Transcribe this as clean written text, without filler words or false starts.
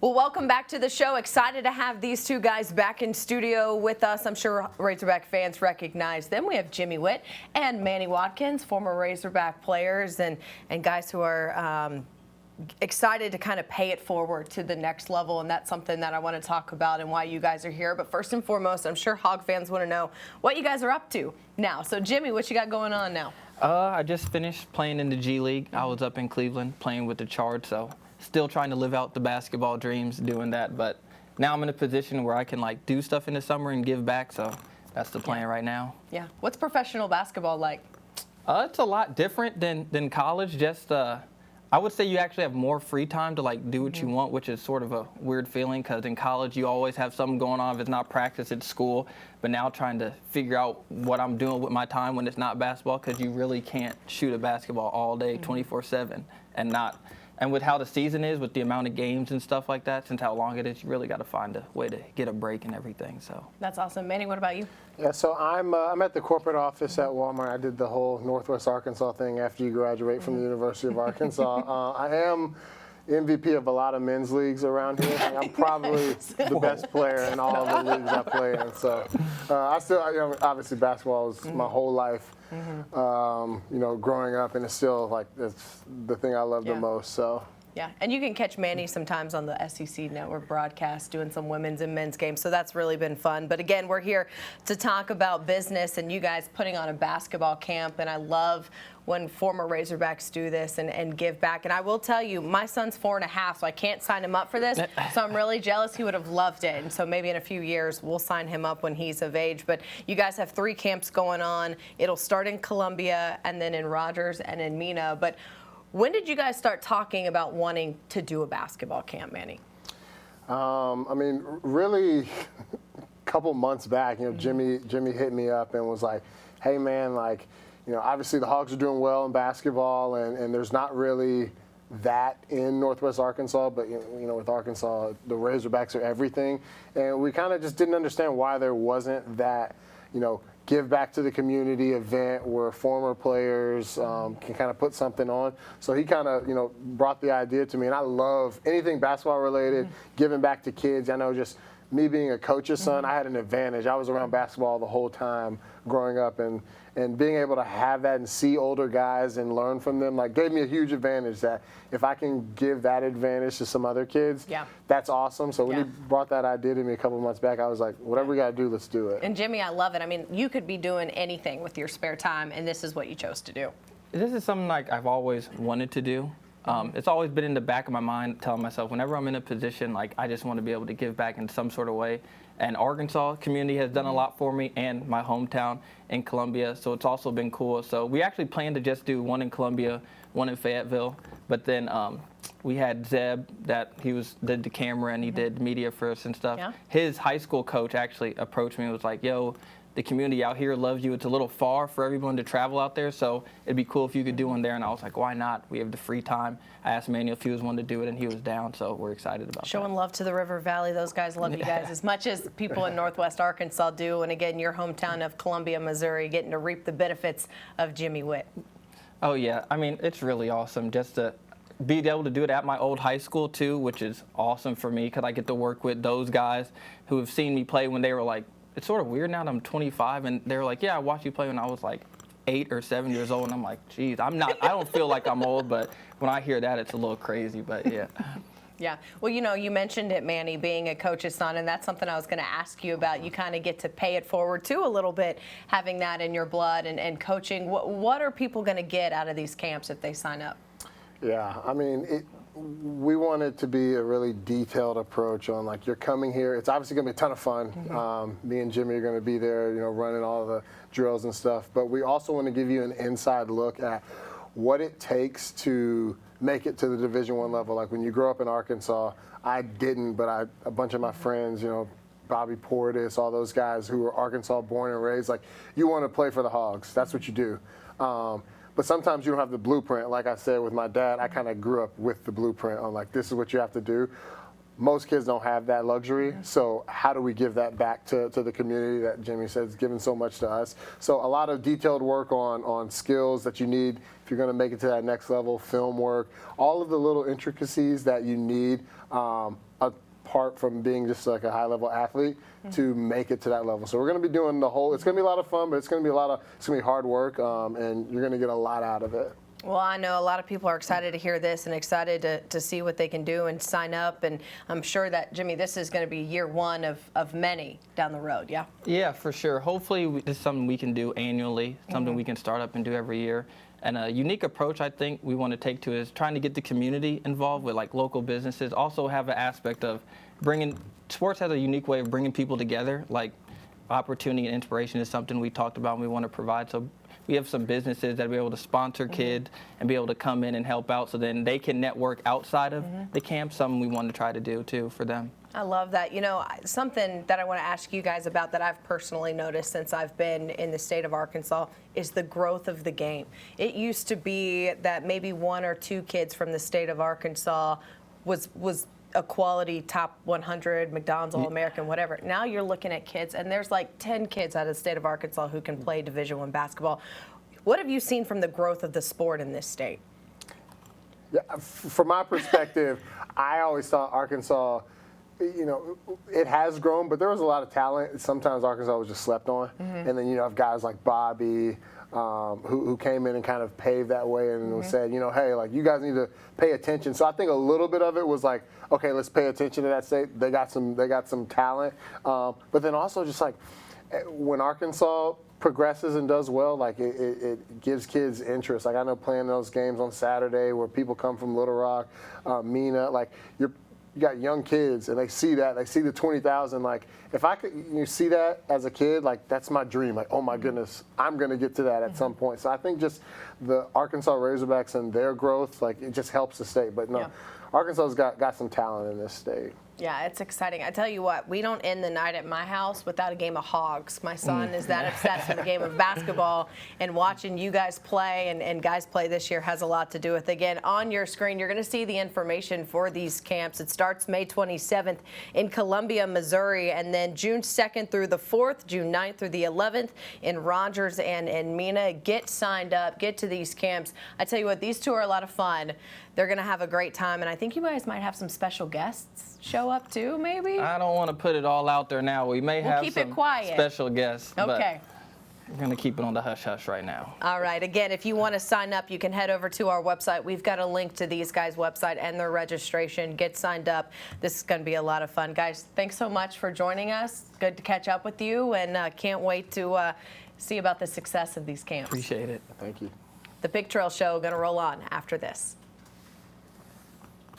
Well, welcome back to the show. Excited to have these two guys back in studio with us. I'm sure Razorback fans recognize them. We have Jimmy Whitt and Manny Watkins, former Razorback players and guys who are excited to kind of pay it forward to the next level, and that's something that I want to talk about and why you guys are here. But first and foremost, I'm sure Hog fans want to know what you guys are up to now. So, Jimmy, what you got going on now? I just finished playing in the G League. I was up in Cleveland playing with the Charge, so still trying to live out the basketball dreams doing that. But now I'm in a position where I can like do stuff in the summer and give back, so that's the plan right now. Yeah. What's professional basketball like? It's a lot different than college. Just I would say you actually have more free time to like do what you want, which is sort of a weird feeling because in college you always have something going on. If it's not practice, it's school. But now trying to figure out what I'm doing with my time when it's not basketball, because you really can't shoot a basketball all day 24/7 and not. And with how the season is, with the amount of games and stuff like that, since how long it is, you really got to find a way to get a break and everything. So that's awesome. Manny, what about you? Yeah, so I'm at the corporate office at Walmart. I did the whole Northwest Arkansas thing after you graduate from the University of Arkansas. I am MVP of a lot of men's leagues around here. I'm probably the best player in all of the leagues I play in. So I still, obviously basketball was my whole life. Growing up, and it's still like it's the thing I love the most. So. Yeah, and you can catch Manny sometimes on the SEC Network broadcast doing some women's and men's games, so that's really been fun. But again, we're here to talk about business and you guys putting on a basketball camp, and I love when former Razorbacks do this and give back. And I will tell you, my son's 4.5, so I can't sign him up for this, so I'm really jealous. He would have loved it, and so maybe in a few years we'll sign him up when he's of age. But you guys have 3 camps going on. It'll start in Columbia and then in Rogers and in Mena. But when did you guys start talking about wanting to do a basketball camp, Manny? I mean, really, a couple months back, Jimmy hit me up and was like, "Hey, man, like, obviously the Hogs are doing well in basketball, and there's not really that in Northwest Arkansas, but with Arkansas, the Razorbacks are everything, and we kind of just didn't understand why there wasn't that, give back to the community event where former players can kind of put something on." So he kind of, brought the idea to me, and I love anything basketball related, giving back to kids. I know just me being a coach's son, I had an advantage. I was around basketball the whole time growing up, and being able to have that and see older guys and learn from them, like, gave me a huge advantage that if I can give that advantage to some other kids, that's awesome. So when he brought that idea to me a couple of months back, I was like, whatever we got to do, let's do it. And Jimmy, I love it. I mean, you could be doing anything with your spare time, and this is what you chose to do. This is something like I've always wanted to do. It's always been in the back of my mind, telling myself whenever I'm in a position, like, I just want to be able to give back in some sort of way. And Arkansas community has done a lot for me, and my hometown in Columbia, so it's also been cool. So we actually planned to just do one in Columbia, one in Fayetteville, but then we had Zeb, that did the camera and he did media for us and stuff. Yeah. His high school coach actually approached me and was like, "Yo, the community out here loves you. It's a little far for everyone to travel out there, so it'd be cool if you could do one there." And I was like, why not? We have the free time. I asked Manny if he was wanting to do it, and he was down, so we're excited about that. Showing love to the River Valley. Those guys love you guys as much as people in Northwest Arkansas do. And again, your hometown of Columbia, Missouri, getting to reap the benefits of Jimmy Whitt. Oh, yeah. I mean, it's really awesome just to be able to do it at my old high school, too, which is awesome for me because I get to work with those guys who have seen me play when they were like, it's sort of weird now that I'm 25, and they're like, "Yeah, I watched you play when I was like 8 or 7 years old," and I'm like, geez, I don't feel like I'm old, but when I hear that, it's a little crazy, but yeah. Yeah. Well, you mentioned it, Manny, being a coach's son, and that's something I was going to ask you about. You kind of get to pay it forward, too, a little bit, having that in your blood and coaching. What are people going to get out of these camps if they sign up? Yeah, I mean, we want it to be a really detailed approach on, like, you're coming here. It's obviously going to be a ton of fun. Me and Jimmy are going to be there, running all the drills and stuff. But we also want to give you an inside look at what it takes to make it to the Division I level. Like, when you grow up in Arkansas, I didn't, but a bunch of my friends, Bobby Portis, all those guys who were Arkansas born and raised, like, you want to play for the Hogs. That's what you do. But sometimes you don't have the blueprint. Like I said with my dad, I kind of grew up with the blueprint on, like, this is what you have to do. most kids don't have that luxury. So how do we give that back to the community that Jimmy says has given so much to us? So a lot of detailed work on skills that you need if you're going to make it to that next level, film work, all of the little intricacies that you need apart from being just like a high-level athlete to make it to that level. So we're going to be doing the whole, it's going to be a lot of fun, but it's going to be it's going to be hard work, and you're going to get a lot out of it. Well, I know a lot of people are excited to hear this and excited to see what they can do and sign up. And I'm sure that, Jimmy, this is going to be year one of many down the road, yeah? Yeah, for sure. Hopefully this is something we can do annually, something we can start up and do every year. And a unique approach I think we want to take to it is trying to get the community involved with like local businesses. Also have an aspect of sports has a unique way of bringing people together. Like opportunity and inspiration is something we talked about and we want to provide. So we have some businesses that will be able to sponsor kids and be able to come in and help out so then they can network outside of the camp, something we want to try to do too for them. I love that. You know, something that I want to ask you guys about that I've personally noticed since I've been in the state of Arkansas is the growth of the game. It used to be that maybe 1 or 2 kids from the state of Arkansas was a quality top 100 McDonald's All-American, whatever. Now you're looking at kids, and there's like 10 kids out of the state of Arkansas who can play Division I basketball. What have you seen from the growth of the sport in this state? Yeah, from my perspective, I always thought Arkansas, you know, it has grown, but there was a lot of talent. Sometimes Arkansas was just slept on. And then, you know, have guys like Bobby, who came in and kind of paved that way and said, you know, hey, like, you guys need to pay attention. So I think a little bit of it was like, okay, let's pay attention to that state. They got some talent. But then also just like when Arkansas progresses and does well, like it gives kids interest. Like I know playing those games on Saturday where people come from Little Rock, Mena, like you got young kids and they see that, they see the 20,000. Like if I could, you see that as a kid, like that's my dream. Like, oh my goodness, I'm going to get to that at some point. So I think just the Arkansas Razorbacks and their growth, like it just helps the state. But no, Arkansas's got some talent in this state. Yeah, it's exciting. I tell you what, we don't end the night at my house without a game of hogs. My son is that obsessed with a game of basketball, and watching you guys play and guys play this year has a lot to do with it. Again, on your screen, you're going to see the information for these camps. It starts May 27th in Columbia, Missouri, and then June 2nd through the 4th, June 9th through the 11th in Rogers and Mena. Get signed up, get to these camps. I tell you what, these two are a lot of fun. They're going to have a great time, and I think you guys might have some special guests show up too, maybe? I don't want to put it all out there now. We may have keep some it quiet. Special guests, Okay. but we're going to keep it on the hush-hush right now. All right. Again, if you want to sign up, you can head over to our website. We've got a link to these guys' website and their registration. Get signed up. This is going to be a lot of fun. Guys, thanks so much for joining us. Good to catch up with you, and can't wait to see about the success of these camps. Appreciate it. Thank you. The Big Trail Show going to roll on after this.